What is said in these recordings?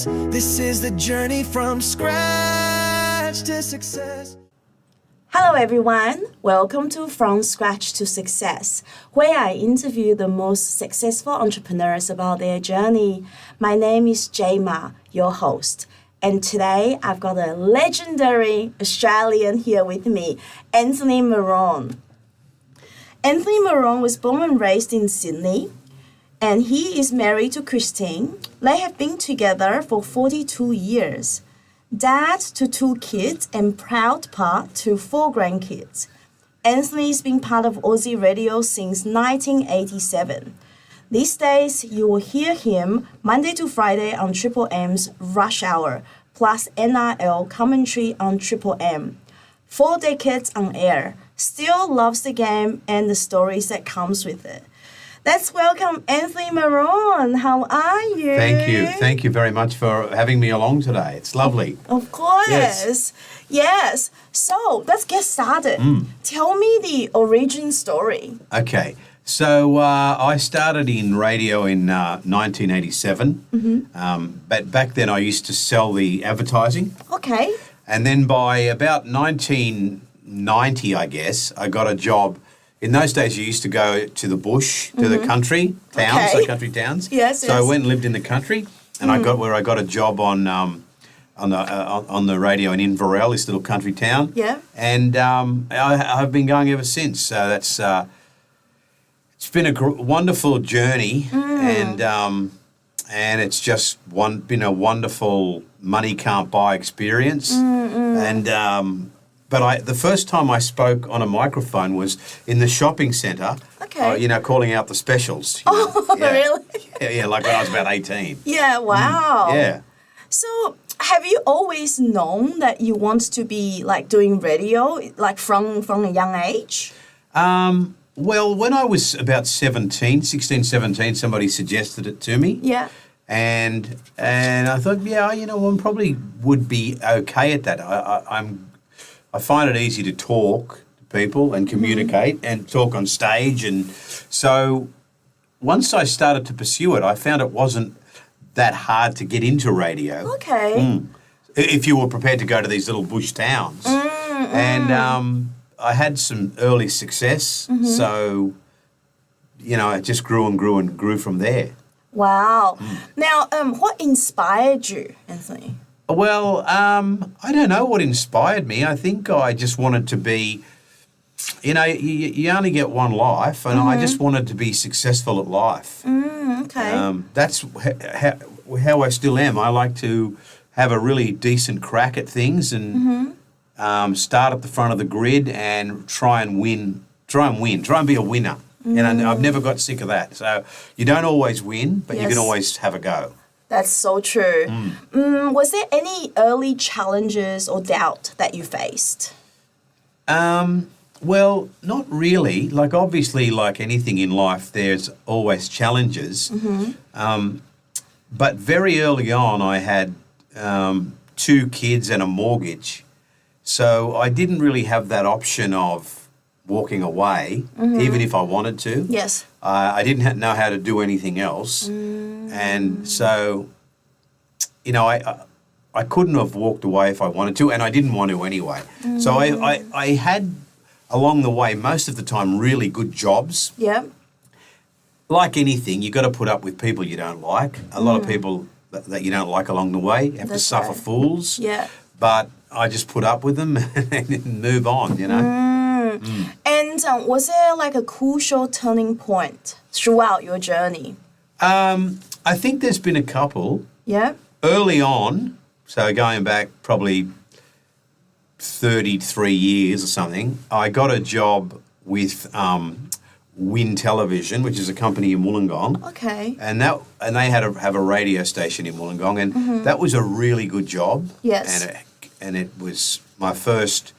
This is the journey from scratch to success. Hello everyone, welcome to From Scratch to Success, where I interview the most successful entrepreneurs about their journey. My name is Jayma, your host, and today I've got a legendary Australian here with me, Anthony Maroon. Anthony Maroon was born and raised in Sydney, and he is married to Christine. They have been together for 42 years. Dad to 2 kids and proud pa to 4 grandkids. Anthony's been part of Aussie radio since 1987. These days, you will hear him Monday to Friday on Triple M's Rush Hour, plus NRL commentary on Triple M. 4 decades on air, still loves the game and the stories that comes with it. Let's welcome Anthony Maroon. How are you? Thank you very much for having me along today. It's lovely. Of course. Yes. So let's get started. Tell me the origin story. Okay. So I started in radio in 1987. But back then I used to sell the advertising. Okay. And then by about 1990, I guess, I got a job. In those days, you used to go to the bush, to the country towns, so country towns. Yes. So I went and lived in the country, and I got a job on the radio in Inverell, this little country town. Yeah. And I've been going ever since. So that's it's been a wonderful journey, and it's just been a wonderful money can't buy experience, and. But the first time I spoke on a microphone was in the shopping centre, calling out the specials. Really? Yeah, like when I was about 18. Yeah, wow. Yeah. So have you always known that you want to be like doing radio, like from a young age? Well, when I was about 16, 17, somebody suggested it to me. Yeah. And I thought, I probably would be okay at that. I find it easy to talk to people and communicate and talk on stage. And so once I started to pursue it, I found it wasn't that hard to get into radio. Okay. If you were prepared to go to these little bush towns. And I had some early success. So, it just grew and grew and grew from there. Wow. Now, what inspired you, Anthony? Well, I don't know what inspired me. I think I just wanted to be, you only get one life, and I just wanted to be successful at life. Okay. That's how I still am. I like to have a really decent crack at things and start at the front of the grid and try and be a winner. And I've never got sick of that. So you don't always win, but you can always have a go. That's so true. Was there any early challenges or doubt that you faced? Well, not really. Like, obviously, like anything in life, there's always challenges. But very early on, I had 2 kids and a mortgage. So I didn't really have that option of walking away, even if I wanted to. Yes. I didn't know how to do anything else. And so, I couldn't have walked away if I wanted to, and I didn't want to anyway. So I had, along the way, most of the time, really good jobs. Yeah. Like anything, you got to put up with people you don't like. A lot of people that you don't like along the way have to suffer fools. Yeah. But I just put up with them and move on, And was there like a crucial turning point throughout your journey? I think there's been a couple. Yeah. Early on, so going back probably 33 years or something, I got a job with Win Television, which is a company in Wollongong. Okay. And they have a radio station in Wollongong, and that was a really good job. Yes. And it was my first.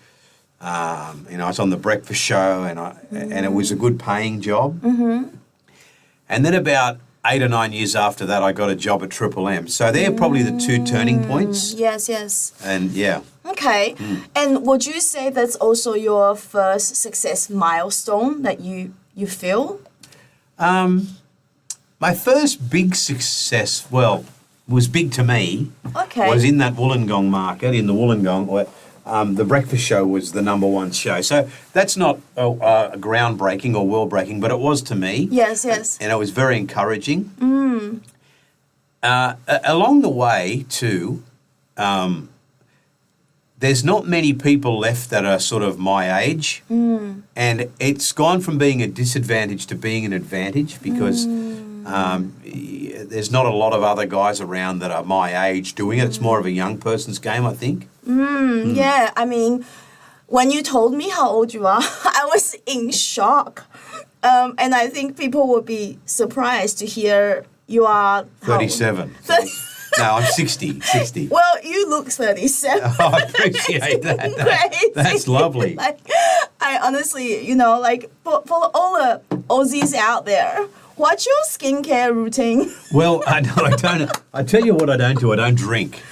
I was on the breakfast show, and it was a good paying job. And then about 8 or 9 years after that, I got a job at Triple M. So they're probably the 2 turning points. Yes. And yeah. Okay. And would you say that's also your first success milestone that you feel? My first big success, well, was big to me Okay. was in that Wollongong market, in the Wollongong, where the breakfast show was the number one show. So that's not groundbreaking or world-breaking, but it was to me. Yes, yes. And it was very encouraging. Along the way, too, there's not many people left that are sort of my age. And it's gone from being a disadvantage to being an advantage because there's not a lot of other guys around that are my age doing it. It's more of a young person's game, I think. Yeah, I mean, when you told me how old you are, I was in shock. And I think people would be surprised to hear you are... 37. No, I'm 60. Well, you look 37. Oh, I appreciate that. Crazy. That's lovely. Like, I honestly, you know, like, for all the Aussies out there, what's your skincare routine? Well, I don't. I tell you what I don't do. I don't drink.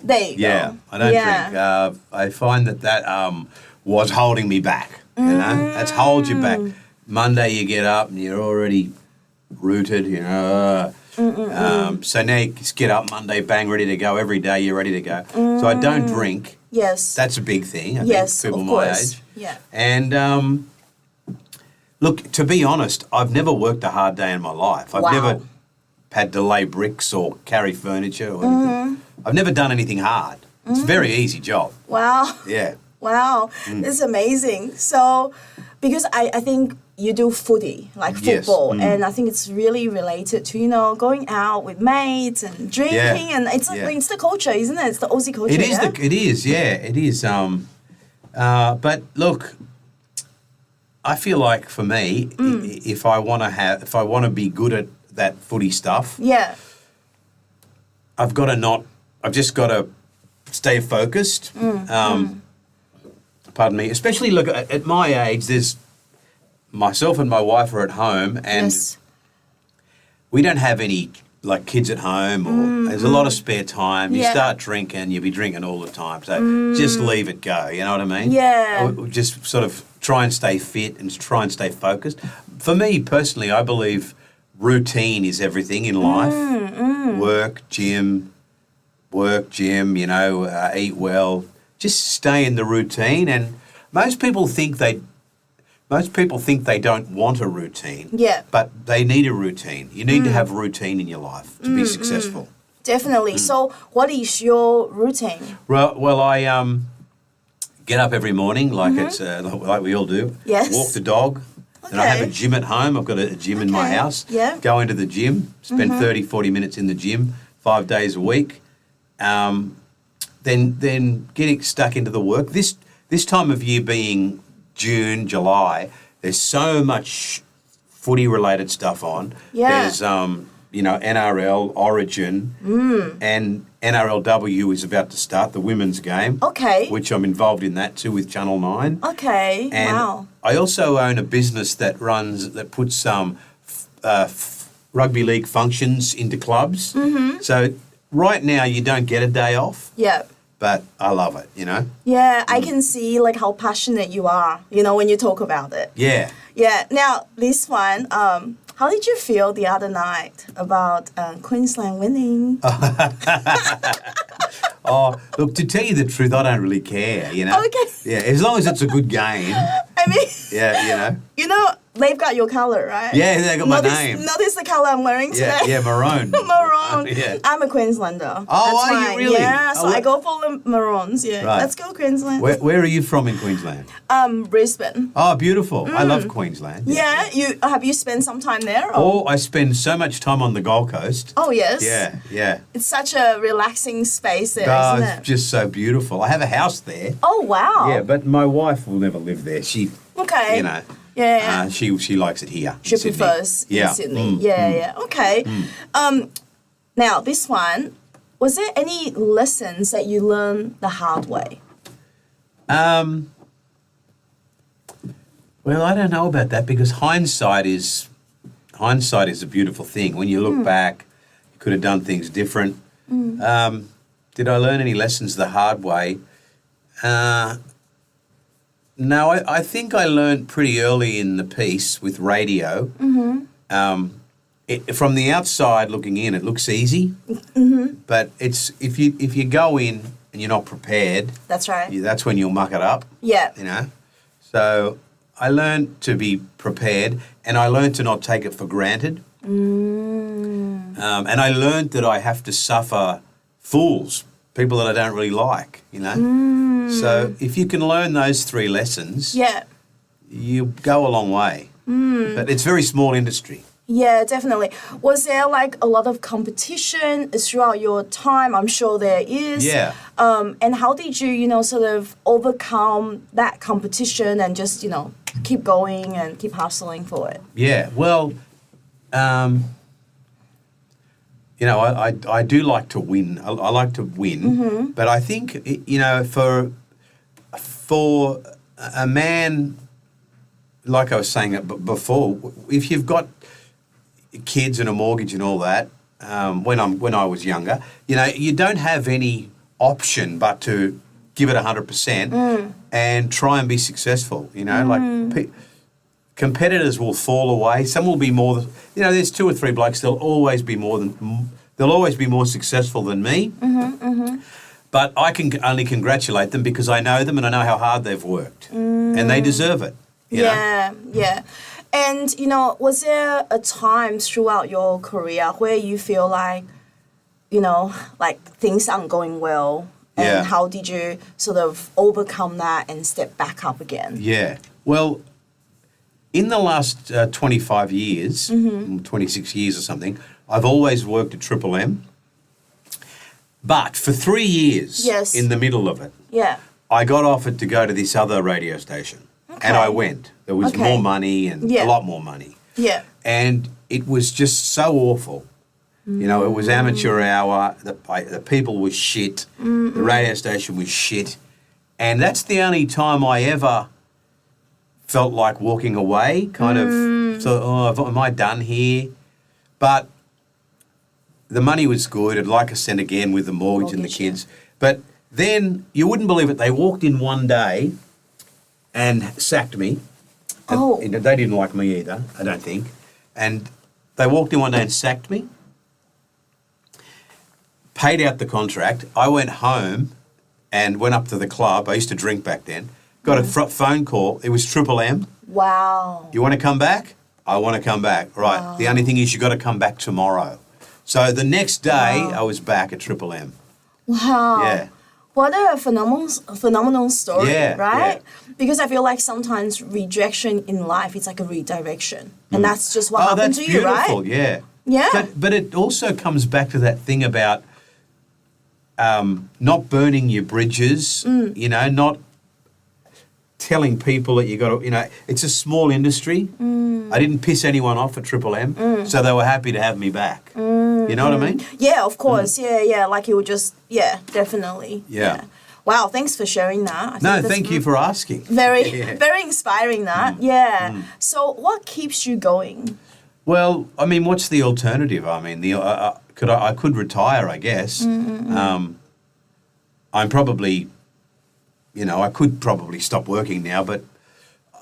There you go. I don't drink. I find that was holding me back. You know, that's hold you back. Monday you get up and you're already rooted. You know. So now you just get up Monday, bang, ready to go. Every day you're ready to go. So I don't drink. Yes. That's a big thing. I Yes, think people of my course. age. Yeah. And look, to be honest, I've never worked a hard day in my life. I've Wow. never had to lay bricks or carry furniture or anything. I've never done anything hard. It's a very easy job. Wow. Yeah. Wow. It's amazing. So, because I think you do footy, like Yes. football, and I think it's really related to, you know, going out with mates and drinking, and it's it's the culture, isn't it? It's the Aussie culture. It is. Yeah? It is. But look, I feel like for me, if I want to be good at that footy stuff, Yeah. I've just got to stay focused. Pardon me. Especially look at my age. There's myself and my wife are at home, and Yes. we don't have any like kids at home, or there's a lot of spare time. You Yeah. start drinking, you'll be drinking all the time. So just leave it go. You know what I mean? Yeah. Or just sort of try and stay fit and try and stay focused. For me personally, I believe routine is everything in life. Work, gym, you know, eat well. Just stay in the routine. And most people think they don't want a routine. Yeah. But they need a routine. You need to have routine in your life to be successful. Definitely. So, what is your routine? Well, I get up every morning like it's like we all do. Yes. Walk the dog. And I have a Okay. gym at home. I've got a gym in my Okay. house. Yeah. Go into the gym, spend 30, 40 minutes in the gym 5 days a week. Then getting stuck into the work. This time of year being June, July, there's so much footy related stuff on. Yeah. There's you know, NRL, Origin, and NRLW is about to start, the women's game. Okay. Which I'm involved in that too with Channel 9. Okay. And Wow. I also own a business that puts some rugby league functions into clubs. So right now you don't get a day off, Yeah. but I love it, you know? Yeah, I can see like how passionate you are, you know, when you talk about it. Yeah. Yeah. Now, this one, how did you feel the other night about Queensland winning? Oh, look, to tell you the truth, I don't really care, you know? Okay. Yeah, as long as it's a good game. I mean, Yeah, you know, they've got your color, right? Yeah, they got my name. Notice the color I'm wearing today. Yeah, Maroon. Maroon. Yeah. I'm a Queenslander. Oh, That's are you fine. really? Yeah, so Oh, I go for the Maroons. Yeah, Right. let's go Queensland. Where are you from in Queensland? Brisbane. Oh, beautiful. I love Queensland. Yeah, have you spent some time there? Oh, I spend so much time on the Gold Coast. Oh, yes. Yeah. It's such a relaxing space there, Oh, isn't it's it? just so beautiful. I have a house there. Oh, wow. Yeah, but my wife will never live there. She, Okay. you know, Yeah. she likes it here. She in Sydney. prefers Yeah. in Sydney. Yeah. Okay. Now, this one, was there any lessons that you learned the hard way? Well, I don't know about that because hindsight is a beautiful thing. When you look back, you could have done things different. Did I learn any lessons the hard way? No, I think I learned pretty early in the piece with radio. from the outside looking in, it looks easy, but it's if you go in and you're not prepared, That's right. that's when you'll muck it up. Yeah. You know, so I learned to be prepared, and I learned to not take it for granted. And I learned that I have to suffer fools, people that I don't really like. You know, so if you can learn those 3 lessons, Yeah. you go a long way. But it's very small industry. Yeah, definitely. Was there like a lot of competition throughout your time? I'm sure there is. Yeah. And how did you, sort of overcome that competition and just, keep going and keep hustling for it? Yeah. Well, I do like to win. I like to win, but I think for a man, like I was saying before, if you've got kids and a mortgage and all that, when I was younger, you don't have any option but to give it 100% and try and be successful. Competitors will fall away. Some will be more. There's 2 or 3 blokes. They'll always be more successful than me. But I can only congratulate them because I know them and I know how hard they've worked, and they deserve it. You know? Yeah. And, was there a time throughout your career where you feel like, like things aren't going well? And Yeah. how did you sort of overcome that and step back up again? Yeah. Well, in the last 25 years, 26 years or something, I've always worked at Triple M. But for 3 years, Yes. in the middle of it, Yeah. I got offered to go to this other radio station. And I went. There was Okay. more money and Yeah. a lot more money. Yeah. And it was just so awful. It was amateur hour. The people were shit. The radio station was shit. And that's the only time I ever felt like walking away, kind of thought, am I done here? But the money was good. And like I said again with the mortgage and the kids. But then you wouldn't believe it. They walked in one day and sacked me. Oh. They didn't like me either, I don't think. And they walked in one day and sacked me, paid out the contract. I went home and went up to the club. I used to drink back then. Got a phone call. It was Triple M. Wow. You want to come back? I want to come back. Right. Wow. The only thing is you got to come back tomorrow. So the next day I was back at Triple M. Wow. Yeah. What a phenomenal story, Yeah, right? yeah. Because I feel like sometimes rejection in life is like a redirection. And that's just what happened that's to you, right? beautiful, yeah. Yeah. But it also comes back to that thing about not burning your bridges, not telling people that you got to, it's a small industry. I didn't piss anyone off at Triple M, so they were happy to have me back. You know what I mean? Yeah, of course. Yeah. Like you would just, definitely. Yeah. Wow, thanks for sharing that. I think No, that's thank you for asking. Very, Yeah. very inspiring that. Yeah. So what keeps you going? Well, I mean, what's the alternative? I mean, I could retire, I guess. I'm probably, I could probably stop working now, but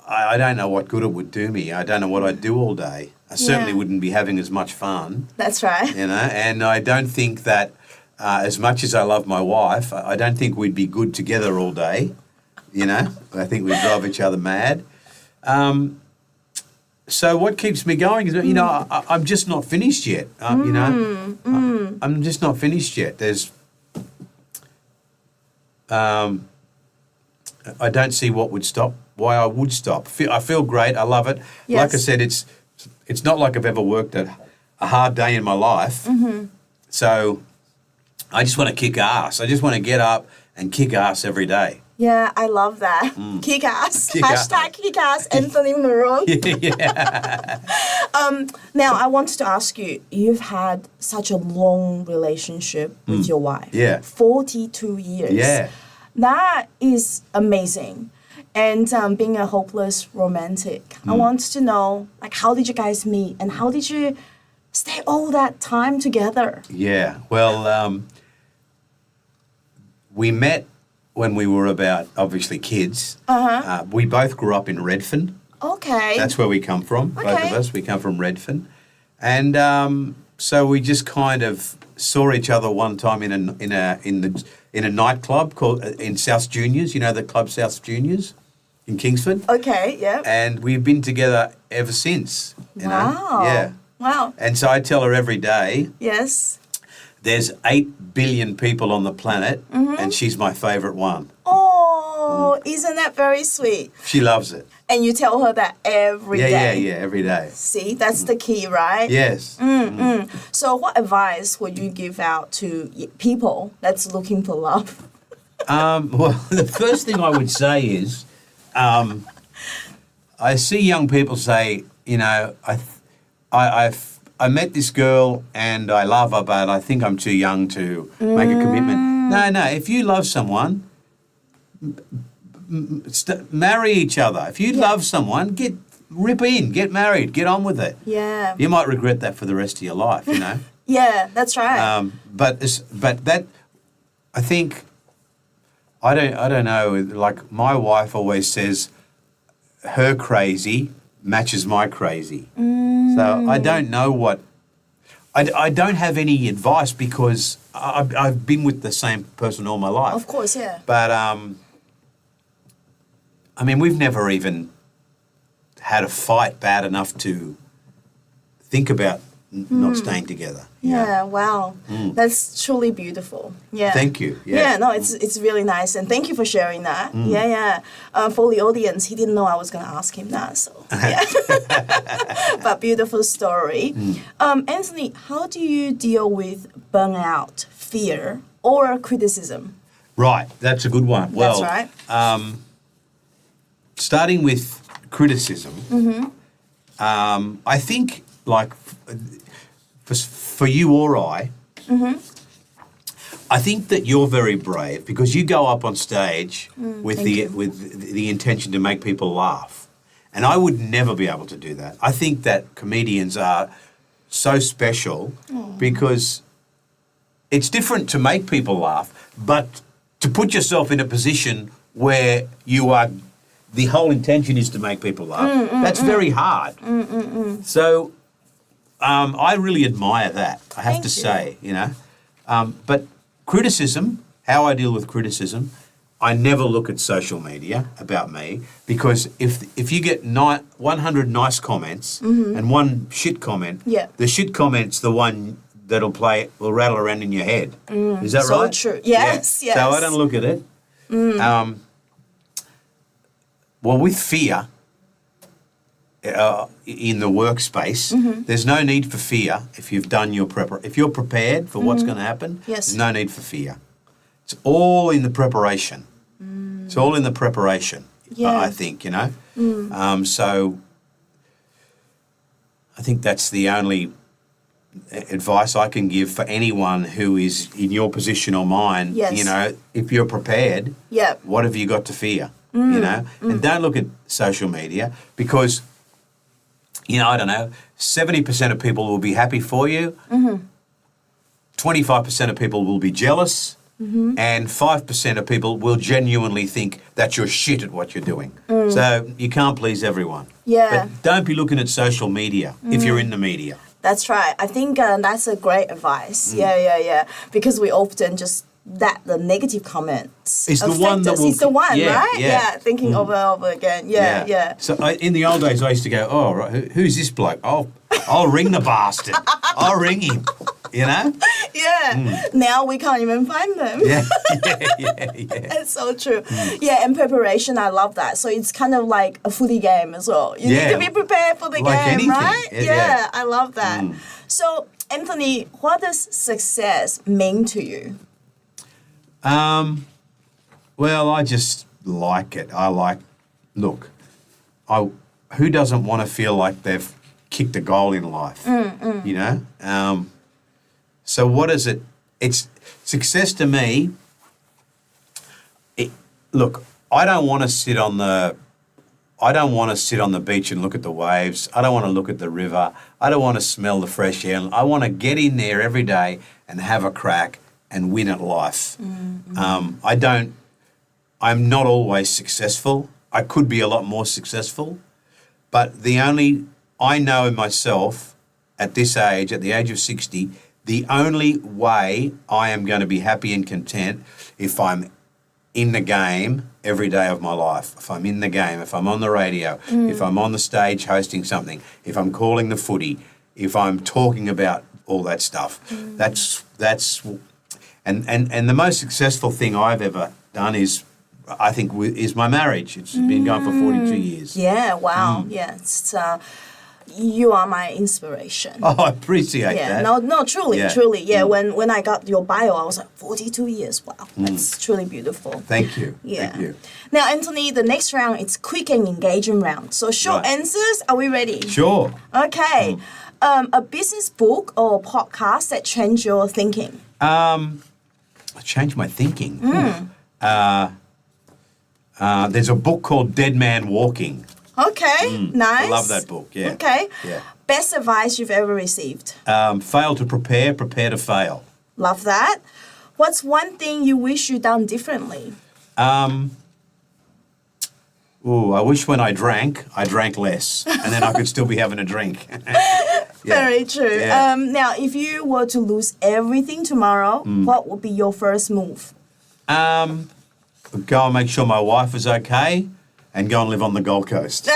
I don't know what good it would do me. I don't know what I'd do all day. I certainly wouldn't be having as much fun, That's right. and I don't think that as much as I love my wife, I don't think we'd be good together all day, I think we'd drive each other mad. So what keeps me going is, I'm just not finished yet. I'm just not finished yet. There's, I don't see why I would stop. I feel great. I love it. Yes. Like I said, it's not like I've ever worked a hard day in my life. So I just want to kick ass. I just want to get up and kick ass every day. Yeah, I love that. Kick ass. Hashtag kick ass, Anthony Maroon. Yeah. Now, I wanted to ask you, you've had such a long relationship with your wife. Yeah. 42 years. Yeah. That is amazing. And being a hopeless romantic, I want to know, how did you guys meet and how did you stay all that time together? Yeah. Well, we met when we were about, obviously, kids. We both grew up in Redfern. Okay. That's where we come from, both Okay. of us. We come from Redfern. And so we just kind of saw each other one time in a nightclub called in South Juniors. You know the club South Juniors in Kingsford. Okay, yeah. And we've been together ever since. You know? Yeah. Wow. And so I tell her every day, Yes. there's 8 billion people on the planet, and she's my favourite one. Oh, isn't that very sweet? She loves it. And you tell her that every day. Yeah, every day. See, that's the key, right? Yes. So what advice would you give out to people that's looking for love? Well, the first thing I would say is, I see young people say, you know, I met this girl and I love her, but I think I'm too young to make a commitment. No, if you love someone, marry each other. If you love someone, rip in, get married, get on with it. Yeah. You might regret that for the rest of your life, you know. Yeah, that's right. But that, I think, I don't know. Like my wife always says, her crazy matches my crazy. So I don't know what. I don't have any advice because I've been with the same person all my life. Of course, yeah. But I mean, we've never even had a fight bad enough to think about not staying together. Yeah, wow. That's truly beautiful. Yeah. Thank you. Yeah, no, it's really nice. And thank you for sharing that. Yeah. For the audience, he didn't know I was going to ask him that. So, yeah. But beautiful story. Anthony, how do you deal with burnout, fear, or criticism? Right, that's a good one. Well, that's right. Starting with criticism, I think, like, for you or I think that you're very brave because you go up on stage with the intention to make people laugh. And I would never be able to do that. I think that comedians are so special because it's different to make people laugh, but to put yourself in a position where you are, the whole intention is to make people laugh, that's very hard. So I really admire that, I have to say, you know. But criticism, how I deal with criticism, I never look at social media about me because if you get 100 nice comments and one shit comment, the shit comment's the one that'll rattle around in your head. Is that right? So true. Yes, yes. So I don't look at it. Well, with fear in the workspace, there's no need for fear if you've done your if you're prepared for what's going to happen. Yes. There's no need for fear. It's all in the preparation. It's all in the preparation. I think, you know. So I think that's the only advice I can give for anyone who is in your position or mine. Yes. You know, if you're prepared, what have you got to fear? You know, and don't look at social media because, you know, I don't know, 70% of people will be happy for you, 25% of people will be jealous, and 5% of people will genuinely think that you're shit at what you're doing. So you can't please everyone. Yeah. But don't be looking at social media if you're in the media. That's right. I think that's a great advice. Yeah. Because we often just the negative comments It's the one that will... It's the one, yeah, right? yeah. Thinking over and over again. Yeah. So in the old days, I used to go, oh, right, who's this bloke? I'll ring the bastard. I'll ring him, you know? Yeah. Now we can't even find them. Yeah. It's so true. Yeah, and preparation, I love that. So it's kind of like a footy game as well. You need to be prepared for the like game, anything. right? Yeah, I love that. So, Anthony, what does success mean to you? Well, I just like it. Who doesn't want to feel like they've kicked a goal in life, you know? So what is it? It's success to me. Look, I don't want to sit on the beach and look at the waves. I don't want to look at the river. I don't want to smell the fresh air. I want to get in there every day and have a crack and win at life. I'm not always successful. I could be a lot more successful, but I know in myself, at this age, at the age of 60, the only way I am going to be happy and content if I'm in the game every day of my life. If I'm in the game, if I'm on the radio, if I'm on the stage hosting something, if I'm calling the footy, if I'm talking about all that stuff. That's and the most successful thing I've ever done is, I think, is my marriage. It's been going for 42 years. Yeah, wow. Yeah, it's, you are my inspiration. Oh, I appreciate that. No, truly. Yeah, when I got your bio, I was like, 42 years. Wow, that's truly beautiful. Thank you. Yeah. Thank you. Now, Anthony, the next round, it's quick and engaging round. So short answers, are we ready? Sure. Okay. A business book or podcast that changed your thinking? Changed my thinking. There's a book called Dead Man Walking. Okay, nice. I love that book, yeah. Okay. Yeah. Best advice you've ever received? Fail to prepare, prepare to fail. Love that. What's one thing you wish you'd done differently? I wish when I drank less, and then I could still be having a drink. Very true. Yeah. Now, if you were to lose everything tomorrow, what would be your first move? Go and make sure my wife is okay, and go and live on the Gold Coast.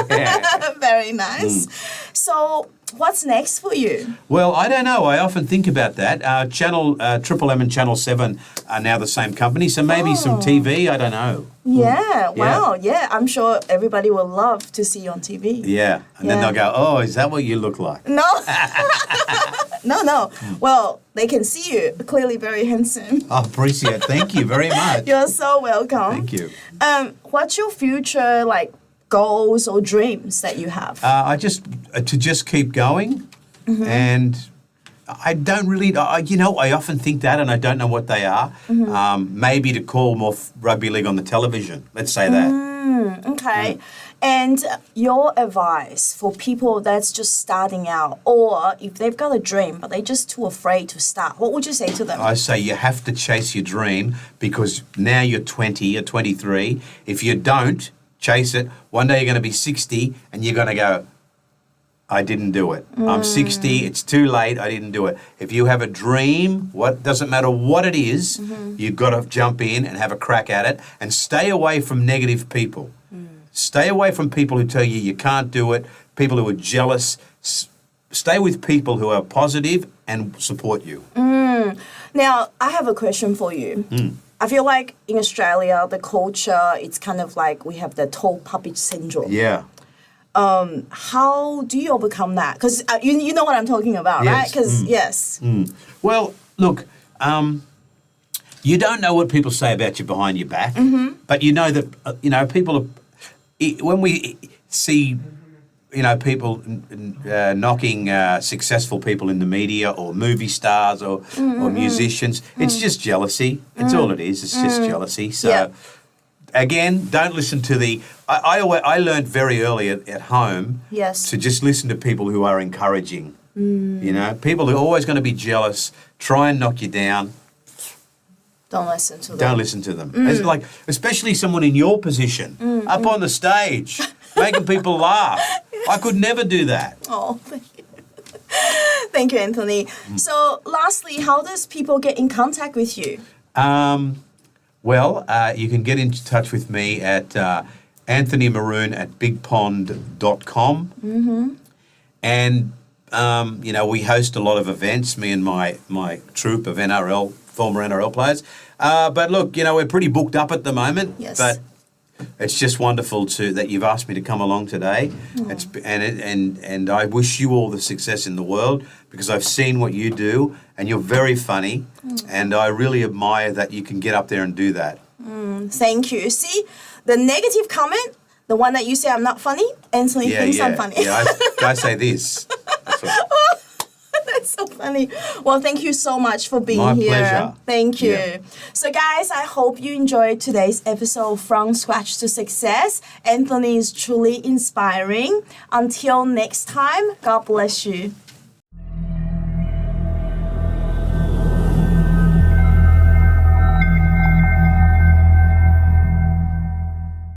Yeah. Very nice. So, what's next for you? Well, I don't know. I often think about that. Triple M and Channel 7 are now the same company, so maybe some TV, I don't know. Yeah, wow, yeah. I'm sure everybody will love to see you on TV. Yeah, and then they'll go, oh, is that what you look like? No. No. Well, they can see you. Clearly very handsome. I appreciate it. Thank you very much. You're so welcome. Thank you. What's your future, goals or dreams that you have? To just keep going, and I don't really, I often think that, and I don't know what they are. Maybe to call more rugby league on the television. Let's say that. Okay. And your advice for people that's just starting out, or if they've got a dream but they're just too afraid to start, what would you say to them? I say you have to chase your dream, because now you're 20, you're 23. If you don't chase it, one day you're going to be 60 and you're going to go, I didn't do it. I'm 60, it's too late, I didn't do it. If you have a dream, doesn't matter what it is, you've got to jump in and have a crack at it, and stay away from negative people. Stay away from people who tell you can't do it, people who are jealous. Stay with people who are positive and support you. Now, I have a question for you. I feel like in Australia, the culture, it's kind of like we have the tall puppy syndrome. Yeah. How do you overcome that? Because you know what I'm talking about, right? Because, yes. Well, look, you don't know what people say about you behind your back, but you know that, people are, when we see, people knocking successful people in the media or movie stars or musicians, it's just jealousy. It's all it is. It's just jealousy. So, again, don't listen to I learned very early at home to just listen to people who are encouraging. People who are always going to be jealous, try and knock you down. Don't listen to them. Don't listen to them. It's like, especially someone in your position, up on the stage, making people laugh. I could never do that. Oh, thank you. Thank you, Anthony. So, lastly, how does people get in contact with you? Well, you can get in touch with me at Anthony Maroon at bigpond.com. And, we host a lot of events, me and my troupe of former NRL players. But look, we're pretty booked up at the moment. Yes. But it's just wonderful that you've asked me to come along today. And I wish you all the success in the world, because I've seen what you do and you're very funny. And I really admire that you can get up there and do that. Thank you. See, the negative comment, the one that you say I'm not funny, Anthony thinks I'm funny. Yeah, I say this. That's right. That's so funny. Well, thank you so much for being My here. pleasure. Thank you. Yeah. So, guys, I hope you enjoyed today's episode From Scratch to Success. Anthony is truly inspiring. Until next time, God bless you.